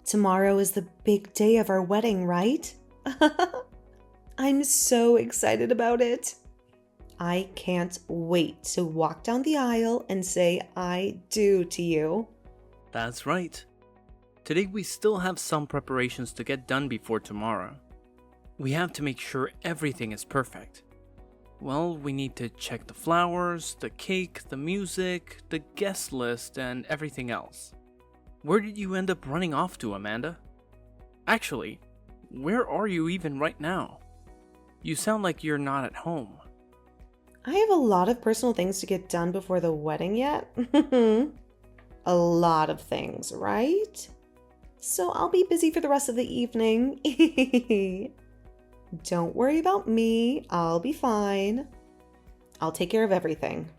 Tomorrow is the big day of our wedding, right? I'm so excited about it. I can't wait to walk down the aisle and say I do to you. That's right. Today we still have some preparations to get done before tomorrow. We have to make sure everything is perfect. Well, we need to check the flowers, the cake, the music, the guest list, and everything else. Where did you end up running off to, Amanda? Actually, where are you even right now? You sound like you're not at home. I have a lot of personal things to get done before the wedding yet. A lot of things, right? So I'll be busy for the rest of the evening. Don't worry about me. I'll be fine. I'll take care of everything.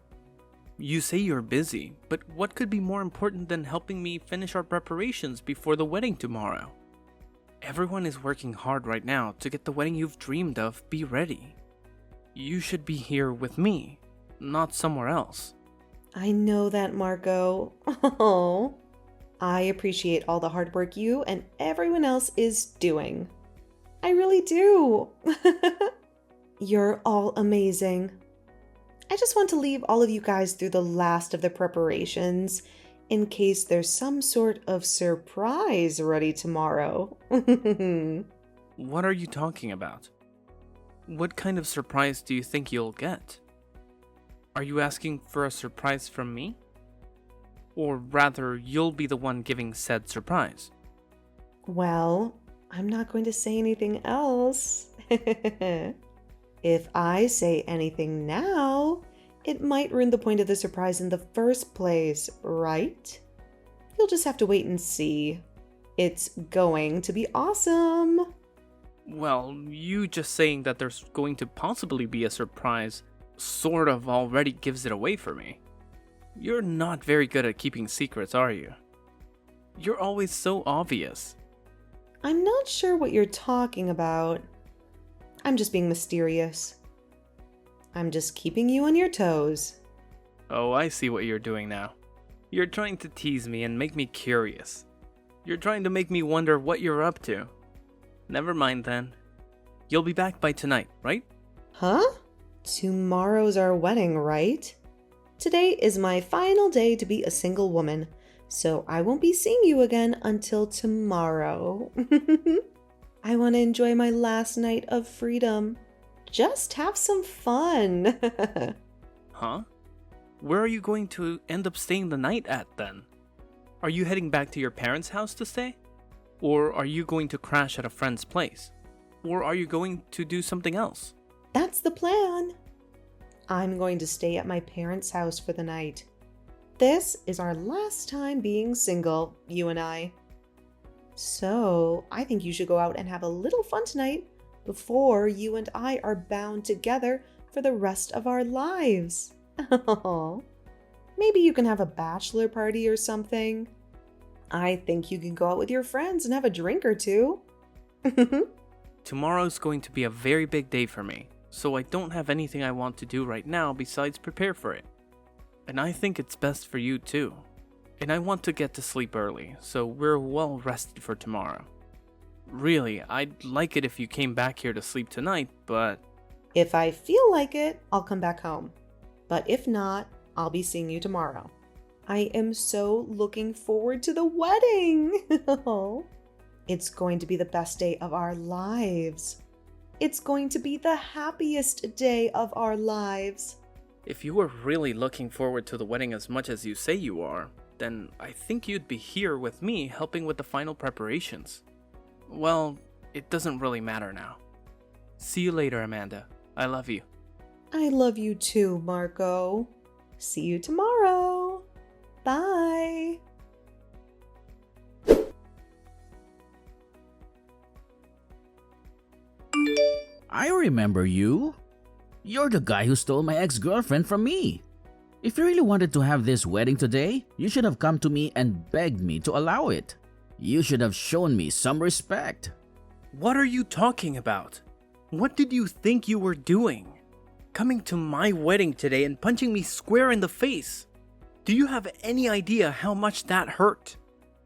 You say you're busy, but what could be more important than helping me finish our preparations before the wedding tomorrow? Everyone is working hard right now to get the wedding you've dreamed of be ready. You should be here with me, not somewhere else. I know that, Marco. Oh, I appreciate all the hard work you and everyone else is doing. I really do. You're all amazing. I just want to leave all of you guys through the last of the preparations in case there's some sort of surprise ready tomorrow. What are you talking about? What kind of surprise do you think you'll get? Are you asking for a surprise from me? Or rather, you'll be the one giving said surprise? Well, I'm not going to say anything else. If I say anything now, it might ruin the point of the surprise in the first place, right? You'll just have to wait and see. It's going to be awesome. Well, you just saying that there's going to possibly be a surprise sort of already gives it away for me. You're not very good at keeping secrets, are you? You're always so obvious. I'm not sure what you're talking about. I'm just being mysterious. I'm just keeping you on your toes. Oh, I see what you're doing now. You're trying to tease me and make me curious. You're trying to make me wonder what you're up to. Never mind then. You'll be back by tonight, right? Huh? Tomorrow's our wedding, right? Today is my final day to be a single woman, so I won't be seeing you again until tomorrow. I want to enjoy my last night of freedom. Just have some fun. Huh? Where are you going to end up staying the night at then? Are you heading back to your parents' house to stay? Or are you going to crash at a friend's place? Or are you going to do something else? That's the plan. I'm going to stay at my parents' house for the night. This is our last time being single, you and I. So, I think you should go out and have a little fun tonight before you and I are bound together for the rest of our lives. Maybe you can have a bachelor party or something. I think you can go out with your friends and have a drink or two. Tomorrow's going to be a very big day for me, so I don't have anything I want to do right now besides prepare for it. And I think it's best for you too. And I want to get to sleep early, so we're well rested for tomorrow. Really, I'd like it if you came back here to sleep tonight, but... If I feel like it, I'll come back home. But if not, I'll be seeing you tomorrow. I am so looking forward to the wedding. It's going to be the best day of our lives. It's going to be the happiest day of our lives. If you were really looking forward to the wedding as much as you say you are, then I think you'd be here with me helping with the final preparations. Well, it doesn't really matter now. See you later, Amanda. I love you. I love you too, Marco. See you tomorrow. Bye. I remember you. You're the guy who stole my ex-girlfriend from me. If you really wanted to have this wedding today, you should have come to me and begged me to allow it. You should have shown me some respect. What are you talking about? What did you think you were doing? Coming to my wedding today and punching me square in the face? Do you have any idea how much that hurt?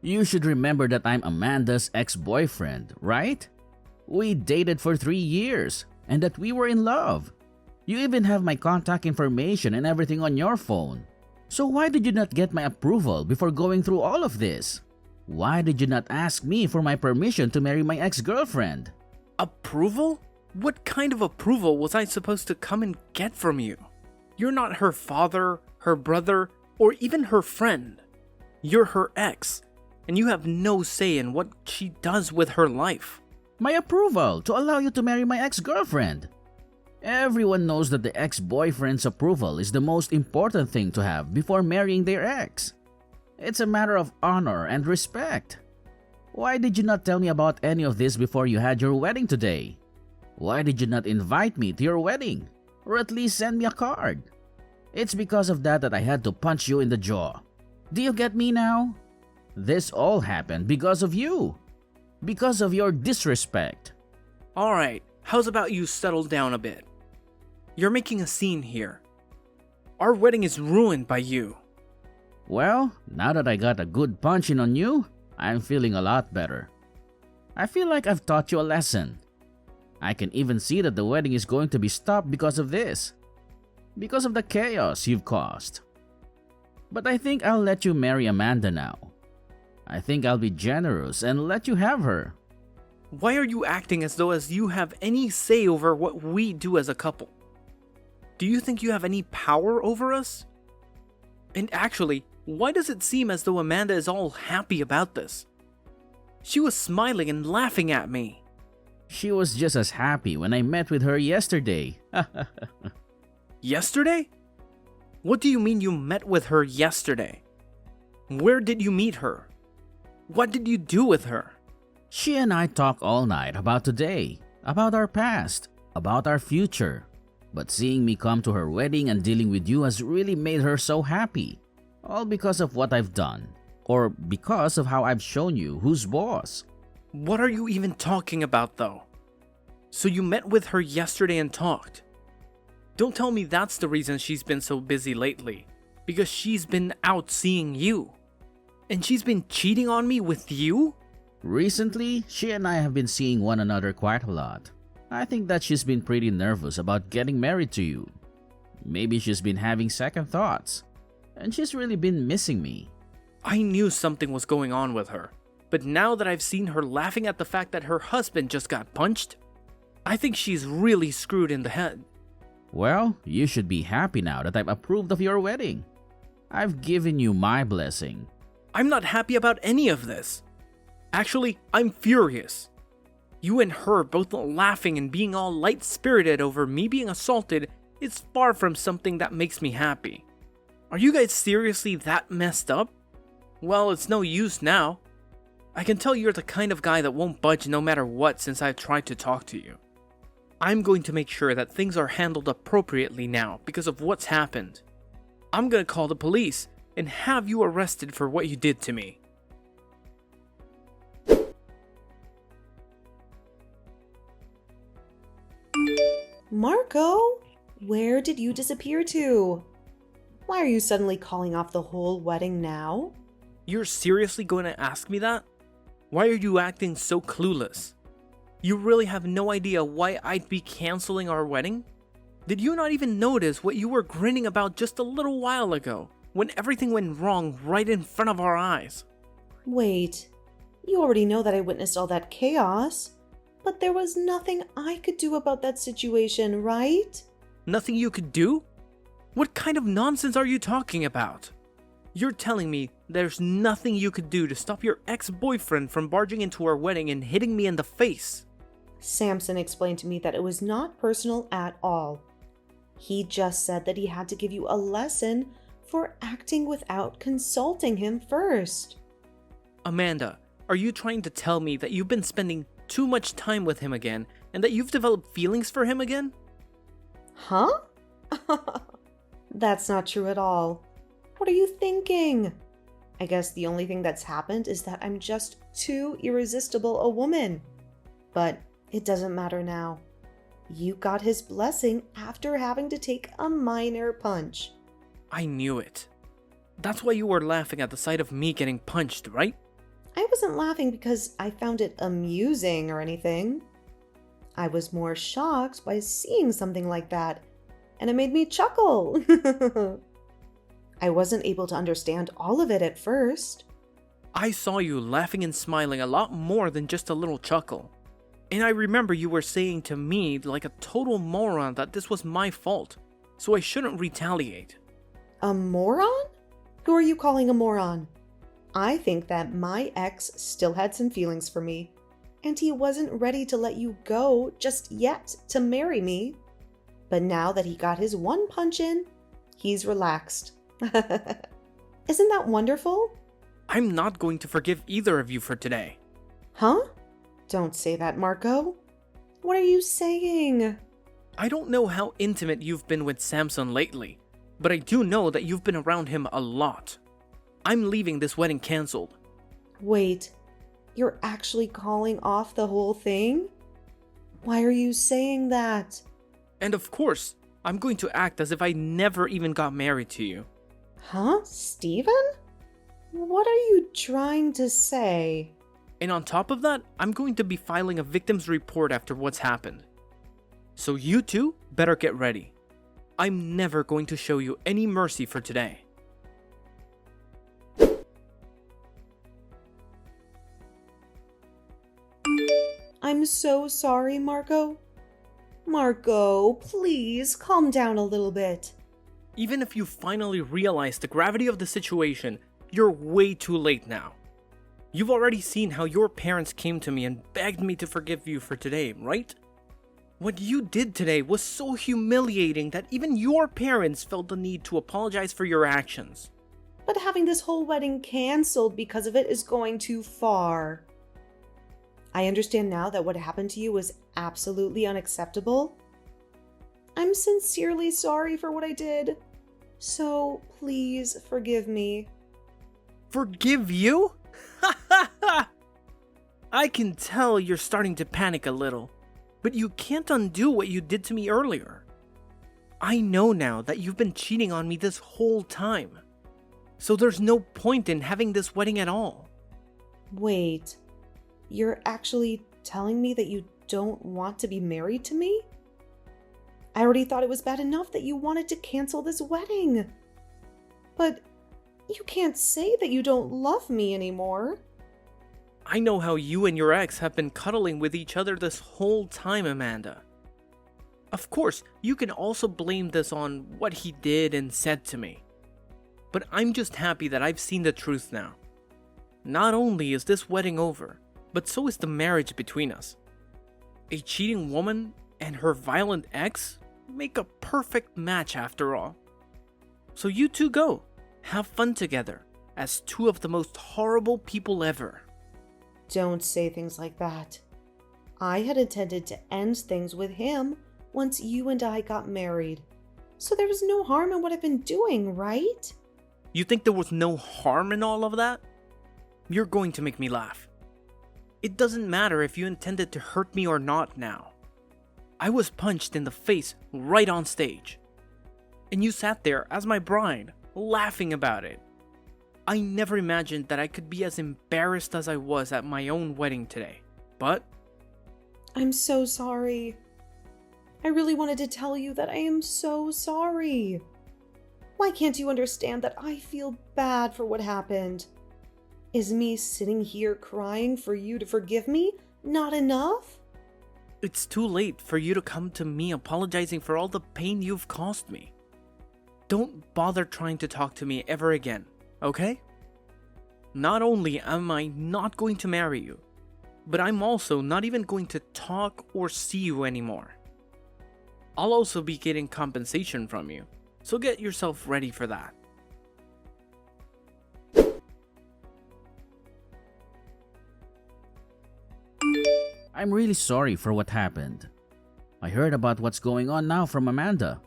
You should remember that I'm Amanda's ex-boyfriend, right? We dated for 3 years and that we were in love. You even have my contact information and everything on your phone. So why did you not get my approval before going through all of this? Why did you not ask me for my permission to marry my ex-girlfriend? Approval? What kind of approval was I supposed to come and get from you? You're not her father, her brother, or even her friend. You're her ex, and you have no say in what she does with her life. My approval to allow you to marry my ex-girlfriend. Everyone knows that the ex-boyfriend's approval is the most important thing to have before marrying their ex. It's a matter of honor and respect. Why did you not tell me about any of this before you had your wedding today? Why did you not invite me to your wedding? Or at least send me a card? It's because of that I had to punch you in the jaw. Do you get me now? This all happened because of you. Because of your disrespect. Alright, how's about you settle down a bit? You're making a scene here. Our wedding is ruined by you. Well, now that I got a good punching on you, I'm feeling a lot better. I feel like I've taught you a lesson. I can even see that the wedding is going to be stopped because of this. Because of the chaos you've caused. But I think I'll let you marry Amanda now. I think I'll be generous and let you have her. Why are you acting as though you have any say over what we do as a couple? Do you think you have any power over us? And actually, why does it seem as though Amanda is all happy about this? She was smiling and laughing at me. She was just as happy when I met with her yesterday. Yesterday? What do you mean you met with her yesterday? Where did you meet her? What did you do with her? She and I talk all night about today, about our past, about our future. But seeing me come to her wedding and dealing with you has really made her so happy. All because of what I've done. Or because of how I've shown you who's boss. What are you even talking about though? So you met with her yesterday and talked. Don't tell me that's the reason she's been so busy lately. Because she's been out seeing you. And she's been cheating on me with you? Recently, she and I have been seeing one another quite a lot. I think that she's been pretty nervous about getting married to you. Maybe she's been having second thoughts. And she's really been missing me. I knew something was going on with her. But now that I've seen her laughing at the fact that her husband just got punched, I think she's really screwed in the head. Well, you should be happy now that I've approved of your wedding. I've given you my blessing. I'm not happy about any of this. Actually, I'm furious. You and her both laughing and being all light-spirited over me being assaulted is far from something that makes me happy. Are you guys seriously that messed up? Well, it's no use now. I can tell you're the kind of guy that won't budge no matter what since I've tried to talk to you. I'm going to make sure that things are handled appropriately now because of what's happened. I'm gonna call the police and have you arrested for what you did to me. Marco, where did you disappear to? Why are you suddenly calling off the whole wedding now? You're seriously going to ask me that? Why are you acting so clueless? You really have no idea why I'd be canceling our wedding? Did you not even notice what you were grinning about just a little while ago, when everything went wrong right in front of our eyes? Wait, you already know that I witnessed all that chaos, but there was nothing I could do about that situation, right? Nothing you could do? What kind of nonsense are you talking about? You're telling me there's nothing you could do to stop your ex-boyfriend from barging into our wedding and hitting me in the face? Samson explained to me that it was not personal at all. He just said that he had to give you a lesson for acting without consulting him first. Amanda, are you trying to tell me that you've been spending too much time with him again and that you've developed feelings for him again? Huh? That's not true at all. What are you thinking? I guess the only thing that's happened is that I'm just too irresistible a woman. But it doesn't matter now. You got his blessing after having to take a minor punch. I knew it. That's why you were laughing at the sight of me getting punched, right? I wasn't laughing because I found it amusing or anything. I was more shocked by seeing something like that, and it made me chuckle. I wasn't able to understand all of it at first. I saw you laughing and smiling a lot more than just a little chuckle. And I remember you were saying to me like a total moron that this was my fault, so I shouldn't retaliate. A moron? Who are you calling a moron? I think that my ex still had some feelings for me, and he wasn't ready to let you go just yet to marry me. But now that he got his one punch in, he's relaxed. Isn't that wonderful? I'm not going to forgive either of you for today. Huh? Don't say that, Marco. What are you saying? I don't know how intimate you've been with Samson lately, but I do know that you've been around him a lot. I'm leaving this wedding cancelled. Wait, you're actually calling off the whole thing? Why are you saying that? And of course, I'm going to act as if I never even got married to you. Huh, Steven? What are you trying to say? And on top of that, I'm going to be filing a victim's report after what's happened. So you two better get ready. I'm never going to show you any mercy for today. I'm so sorry, Marco. Marco, please calm down a little bit. Even if you finally realize the gravity of the situation, you're way too late now. You've already seen how your parents came to me and begged me to forgive you for today, right? What you did today was so humiliating that even your parents felt the need to apologize for your actions. But having this whole wedding canceled because of it is going too far. I understand now that what happened to you was absolutely unacceptable. I'm sincerely sorry for what I did. So please forgive me. Forgive you? I can tell you're starting to panic a little, but you can't undo what you did to me earlier. I know now that you've been cheating on me this whole time, so there's no point in having this wedding at all. Wait, you're actually telling me that you don't want to be married to me? I already thought it was bad enough that you wanted to cancel this wedding. But you can't say that you don't love me anymore. I know how you and your ex have been cuddling with each other this whole time, Amanda. Of course, you can also blame this on what he did and said to me. But I'm just happy that I've seen the truth now. Not only is this wedding over, but so is the marriage between us. A cheating woman and her violent ex make a perfect match after all. So you two go, have fun together, as two of the most horrible people ever. Don't say things like that. I had intended to end things with him once you and I got married. So there was no harm in what I've been doing, right? You think there was no harm in all of that? You're going to make me laugh. It doesn't matter if you intended to hurt me or not now. I was punched in the face right on stage. And you sat there as my bride, laughing about it. I never imagined that I could be as embarrassed as I was at my own wedding today. But I'm so sorry. I really wanted to tell you that I am so sorry. Why can't you understand that I feel bad for what happened? Is me sitting here crying for you to forgive me not enough? it's too late for you to come to me apologizing for all the pain you've caused me. Don't bother trying to talk to me ever again, okay? Not only am I not going to marry you, but I'm also not even going to talk or see you anymore. I'll also be getting compensation from you, so get yourself ready for that. I'm really sorry for what happened. I heard about what's going on now from Amanda.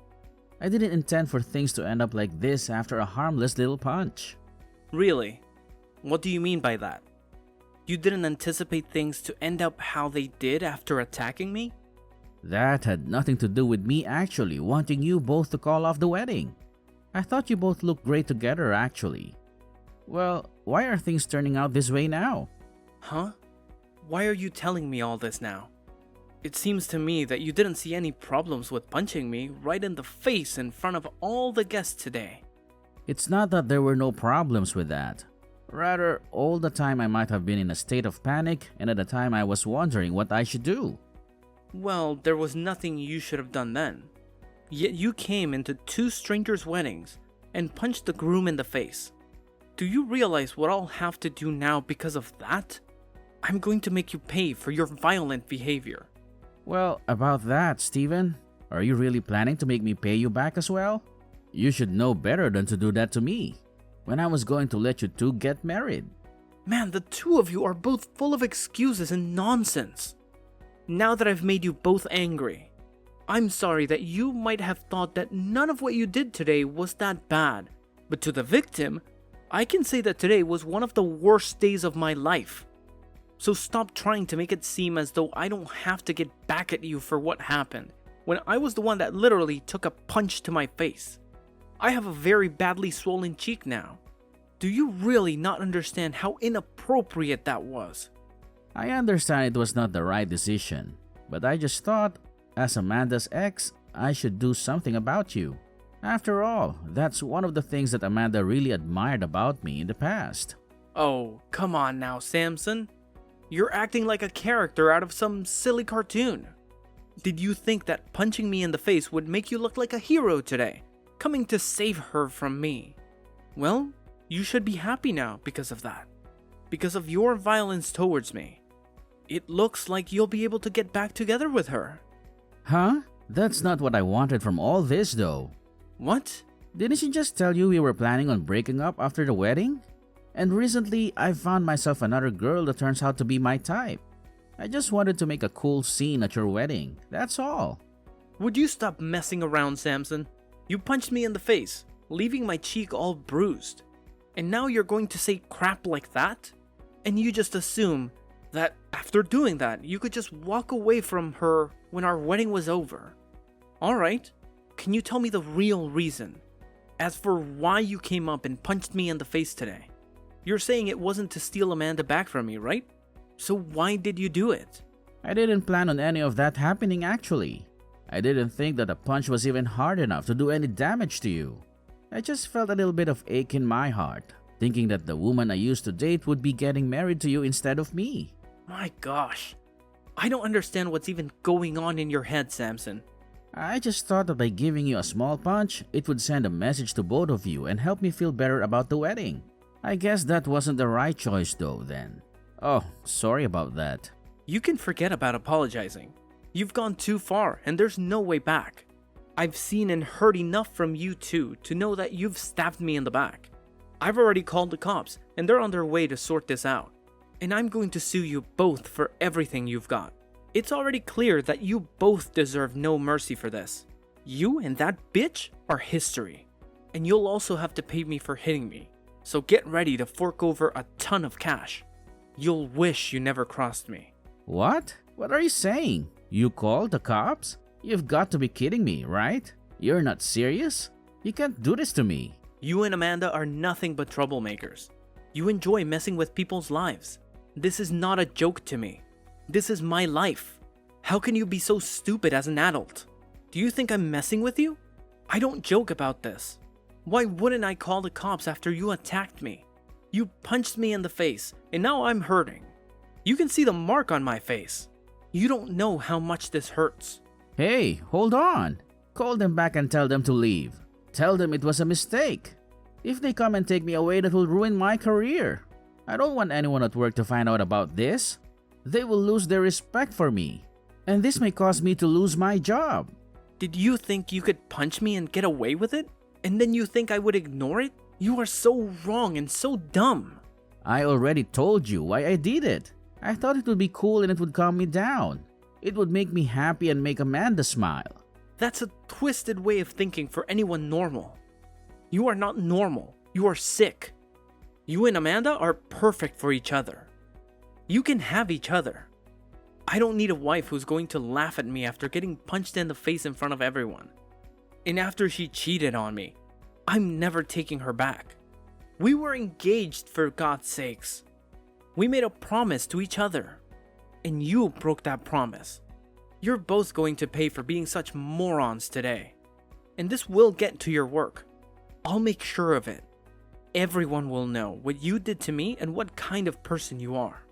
I didn't intend for things to end up like this after a harmless little punch. Really? What do you mean by that? You didn't anticipate things to end up how they did after attacking me? That had nothing to do with me actually wanting you both to call off the wedding. I thought you both looked great together actually. Well, why are things turning out this way now? Huh? Why are you telling me all this now? It seems to me that you didn't see any problems with punching me right in the face in front of all the guests today. It's not that there were no problems with that. Rather, all the time I might have been in a state of panic, and at the time I was wondering what I should do. Well, there was nothing you should have done then. Yet you came into two strangers' weddings and punched the groom in the face. Do you realize what I'll have to do now because of that? I'm going to make you pay for your violent behavior. Well, about that, Steven, are you really planning to make me pay you back as well? You should know better than to do that to me, when I was going to let you two get married. Man, the two of you are both full of excuses and nonsense. Now that I've made you both angry, I'm sorry that you might have thought that none of what you did today was that bad. But to the victim, I can say that today was one of the worst days of my life. So stop trying to make it seem as though I don't have to get back at you for what happened, when I was the one that literally took a punch to my face. I have a very badly swollen cheek now. Do you really not understand how inappropriate that was? I understand it was not the right decision, but I just thought, as Amanda's ex, I should do something about you. After all, that's one of the things that Amanda really admired about me in the past. Oh, come on now, Samson. You're acting like a character out of some silly cartoon. Did you think that punching me in the face would make you look like a hero today, coming to save her from me? Well, you should be happy now because of that. Because of your violence towards me. It looks like you'll be able to get back together with her. Huh? That's not what I wanted from all this though. What? Didn't she just tell you we were planning on breaking up after the wedding? And recently, I found myself another girl that turns out to be my type. I just wanted to make a cool scene at your wedding, that's all. Would you stop messing around, Samson? You punched me in the face, leaving my cheek all bruised. And now you're going to say crap like that? And you just assume that after doing that, you could just walk away from her when our wedding was over. Alright, can you tell me the real reason? As for why you came up and punched me in the face today? You're saying it wasn't to steal Amanda back from me, right? So why did you do it? I didn't plan on any of that happening actually. I didn't think that a punch was even hard enough to do any damage to you. I just felt a little bit of ache in my heart, thinking that the woman I used to date would be getting married to you instead of me. My gosh. I don't understand what's even going on in your head, Samson. I just thought that by giving you a small punch, it would send a message to both of you and help me feel better about the wedding. I guess that wasn't the right choice though then. Oh, sorry about that. You can forget about apologizing. You've gone too far and there's no way back. I've seen and heard enough from you two to know that you've stabbed me in the back. I've already called the cops and they're on their way to sort this out. And I'm going to sue you both for everything you've got. It's already clear that you both deserve no mercy for this. You and that bitch are history. And you'll also have to pay me for hitting me. So get ready to fork over a ton of cash. You'll wish you never crossed me. What? What are you saying? You called the cops? You've got to be kidding me, right? You're not serious? You can't do this to me. You and Amanda are nothing but troublemakers. You enjoy messing with people's lives. This is not a joke to me. This is my life. How can you be so stupid as an adult? Do you think I'm messing with you? I don't joke about this. Why wouldn't I call the cops after you attacked me? You punched me in the face, and now I'm hurting. You can see the mark on my face. You don't know how much this hurts. Hey, hold on. Call them back and tell them to leave. Tell them it was a mistake. If they come and take me away, that will ruin my career. I don't want anyone at work to find out about this. They will lose their respect for me. And this may cause me to lose my job. Did you think you could punch me and get away with it? And then you think I would ignore it? You are so wrong and so dumb. I already told you why I did it. I thought it would be cool and it would calm me down. It would make me happy and make Amanda smile. That's a twisted way of thinking for anyone normal. You are not normal. You are sick. You and Amanda are perfect for each other. You can have each other. I don't need a wife who's going to laugh at me after getting punched in the face in front of everyone. And after she cheated on me, I'm never taking her back. We were engaged, for God's sakes. We made a promise to each other, and you broke that promise. You're both going to pay for being such morons today. And this will get to your work. I'll make sure of it. Everyone will know what you did to me and what kind of person you are.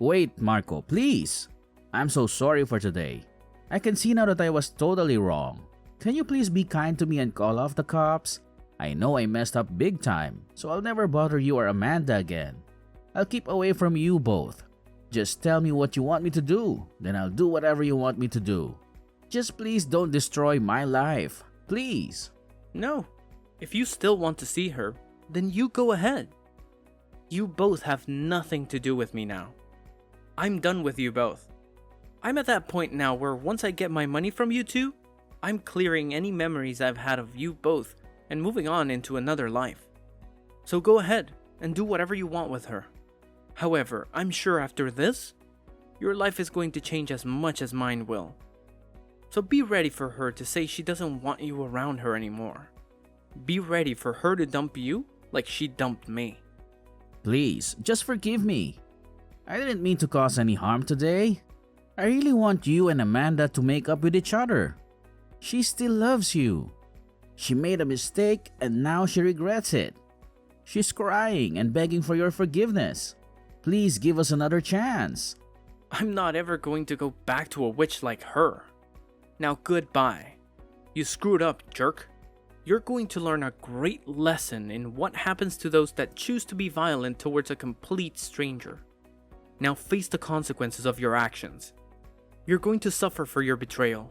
Wait, Marco, please. I'm so sorry for today. I can see now that I was totally wrong. Can you please be kind to me and call off the cops? I know I messed up big time, so I'll never bother you or Amanda again. I'll keep away from you both. Just tell me what you want me to do, then I'll do whatever you want me to do. Just please don't destroy my life. Please. No, if you still want to see her, then you go ahead. You both have nothing to do with me now. I'm done with you both. I'm at that point now where once I get my money from you two, I'm clearing any memories I've had of you both and moving on into another life. So go ahead and do whatever you want with her. However, I'm sure after this, your life is going to change as much as mine will. So be ready for her to say she doesn't want you around her anymore. Be ready for her to dump you like she dumped me. Please, just forgive me. I didn't mean to cause any harm today. I really want you and Amanda to make up with each other. She still loves you. She made a mistake and now she regrets it. She's crying and begging for your forgiveness. Please give us another chance. I'm not ever going to go back to a witch like her. Now goodbye. You screwed up, jerk. You're going to learn a great lesson in what happens to those that choose to be violent towards a complete stranger. Now face the consequences of your actions. You're going to suffer for your betrayal.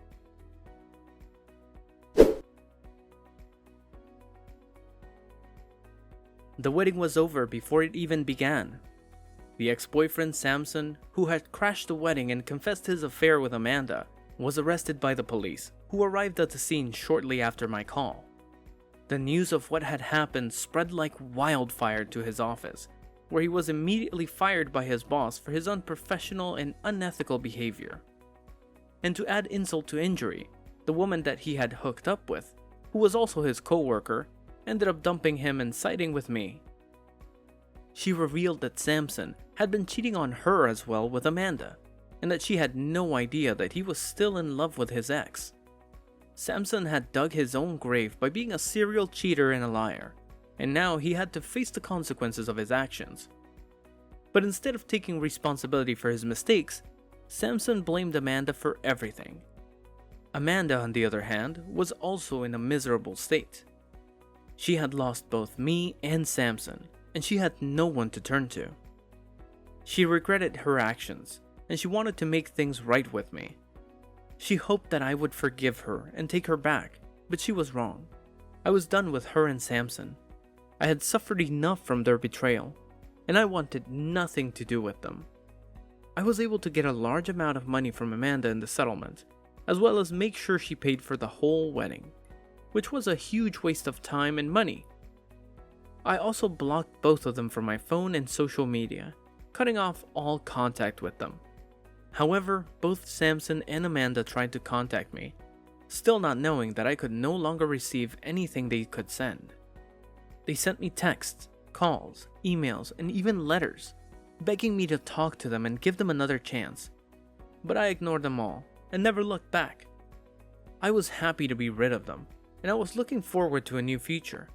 The wedding was over before it even began. The ex-boyfriend Samson, who had crashed the wedding and confessed his affair with Amanda, was arrested by the police, who arrived at the scene shortly after my call. The news of what had happened spread like wildfire to his office, where he was immediately fired by his boss for his unprofessional and unethical behavior. And to add insult to injury, the woman that he had hooked up with, who was also his co-worker, ended up dumping him and siding with me. She revealed that Samson had been cheating on her as well with Amanda, and that she had no idea that he was still in love with his ex. Samson had dug his own grave by being a serial cheater and a liar, and now he had to face the consequences of his actions. But instead of taking responsibility for his mistakes, Samson blamed Amanda for everything. Amanda, on the other hand, was also in a miserable state. She had lost both me and Samson, and she had no one to turn to. She regretted her actions, and she wanted to make things right with me. She hoped that I would forgive her and take her back, but she was wrong. I was done with her and Samson. I had suffered enough from their betrayal, and I wanted nothing to do with them. I was able to get a large amount of money from Amanda in the settlement, as well as make sure she paid for the whole wedding, which was a huge waste of time and money. I also blocked both of them from my phone and social media, cutting off all contact with them. However, both Samson and Amanda tried to contact me, still not knowing that I could no longer receive anything they could send. They sent me texts, calls, emails, and even letters, begging me to talk to them and give them another chance. But I ignored them all and never looked back. I was happy to be rid of them, and I was looking forward to a new future.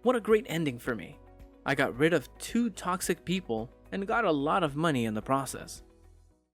What a great ending for me. I got rid of 2 toxic people and got a lot of money in the process.